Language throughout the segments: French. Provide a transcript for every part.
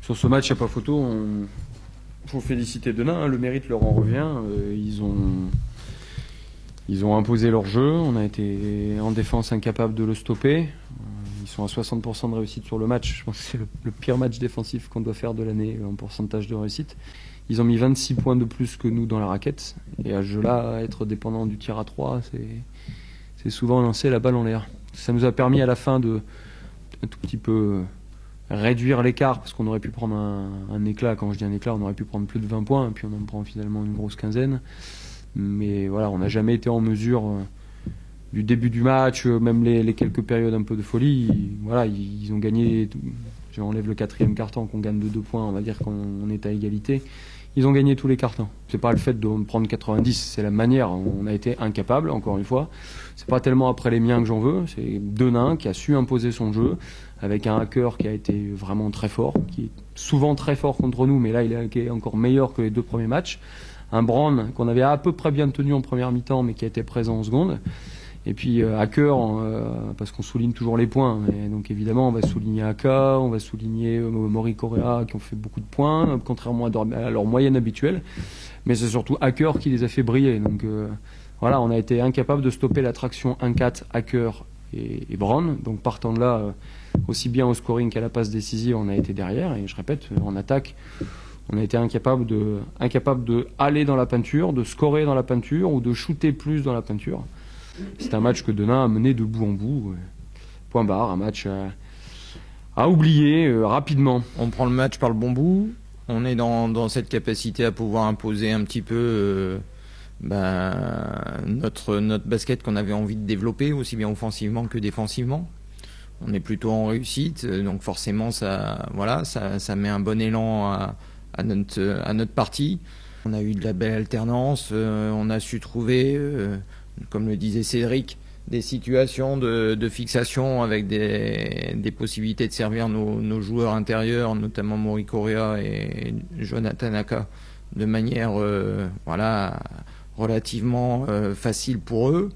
Sur ce match, il n'y a pas photo. Il faut féliciter Denain, hein, le mérite leur en revient. Ils ont imposé leur jeu. On a été en défense incapable de le stopper. Ils sont à 60% de réussite sur le match. Je pense que c'est le pire match défensif qu'on doit faire de l'année en pourcentage de réussite. Ils ont mis 26 points de plus que nous dans la raquette. Et à ce jeu-là, être dépendant du tir à 3, c'est souvent lancer la balle en l'air. Ça nous a permis à la fin de un tout petit peu réduire l'écart, parce qu'on aurait pu prendre un éclat. Quand je dis un éclat, on aurait pu prendre plus de 20 points, et puis on en prend finalement une grosse quinzaine. Mais voilà, on n'a jamais été en mesure, du début du match, même les quelques périodes un peu de folie, ils ont gagné. J'enlève le 4e quart-temps, qu'on gagne de 2 points, on va dire qu'on est à égalité. Ils ont gagné tous les cartons. C'est pas le fait de prendre 90, c'est la manière. On a été incapable, encore une fois. C'est pas tellement après les miens que j'en veux. C'est Denain qui a su imposer son jeu, avec un hacker qui a été vraiment très fort, qui est souvent très fort contre nous, mais là il est encore meilleur que les 2 premiers matchs. Un Brown qu'on avait à peu près bien tenu en première mi-temps, mais qui a été présent en seconde. Et puis Hacker, parce qu'on souligne toujours les points. Et donc évidemment, on va souligner Haka, on va souligner Mori Correa qui ont fait beaucoup de points, contrairement à leur moyenne habituelle. Mais c'est surtout Hacker qui les a fait briller. Donc voilà, on a été incapable de stopper l'attraction 1-4 Hacker et Brown. Donc partant de là, aussi bien au scoring qu'à la passe décisive, on a été derrière. Et je répète, en attaque, on a été incapable de aller dans la peinture, de scorer dans la peinture ou de shooter plus dans la peinture. C'est un match que Denain a mené de bout en bout. Point barre, un match à oublier rapidement. On prend le match par le bon bout. On est dans cette capacité à pouvoir imposer un petit peu notre basket qu'on avait envie de développer, aussi bien offensivement que défensivement. On est plutôt en réussite, donc forcément ça met un bon élan à notre partie. On a eu de la belle alternance, on a su trouver, comme le disait Cédric, des situations de fixation avec des possibilités de servir nos joueurs intérieurs, notamment Mori Correa et Jonathan Haka, de manière relativement facile pour eux.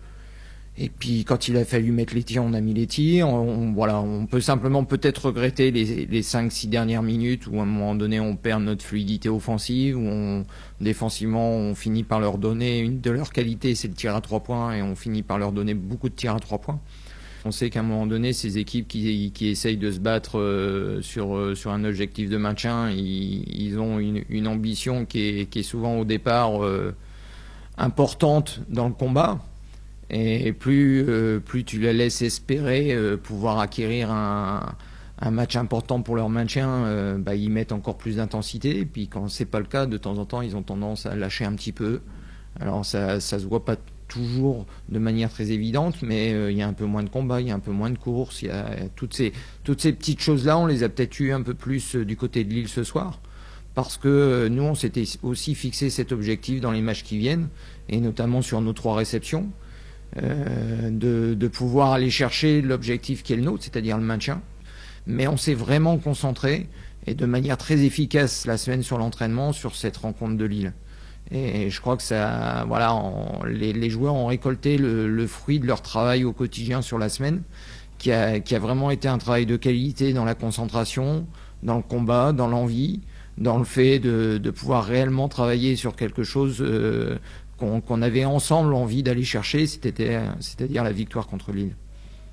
Et puis quand il a fallu mettre les tirs, on a mis les tirs. On peut simplement peut-être regretter les 5-6 dernières minutes où à un moment donné on perd notre fluidité offensive, où défensivement on finit par leur donner une de leurs qualités, c'est le tir à 3 points, et on finit par leur donner beaucoup de tirs à 3 points. On sait qu'à un moment donné, ces équipes qui essayent de se battre sur un objectif de maintien, ils ont une ambition qui est souvent au départ importante dans le combat. Et plus tu la laisses espérer pouvoir acquérir un match important pour leur maintien, ils mettent encore plus d'intensité. Et puis quand c'est pas le cas, de temps en temps, ils ont tendance à lâcher un petit peu. Alors ça se voit pas toujours de manière très évidente, mais il y a un peu moins de combats, il y a un peu moins de courses. Il y a toutes ces petites choses-là, on les a peut-être eues un peu plus du côté de Lille ce soir. Parce que nous, on s'était aussi fixé cet objectif dans les matchs qui viennent, et notamment sur nos 3 réceptions. De pouvoir aller chercher l'objectif qui est le nôtre, c'est-à-dire le maintien. Mais on s'est vraiment concentré, et de manière très efficace la semaine sur l'entraînement, sur cette rencontre de Lille. Et je crois que les joueurs ont récolté le fruit de leur travail au quotidien sur la semaine, qui a vraiment été un travail de qualité dans la concentration, dans le combat, dans l'envie, dans le fait de pouvoir réellement travailler sur quelque chose qu'on avait ensemble envie d'aller chercher, c'est-à-dire la victoire contre Lille.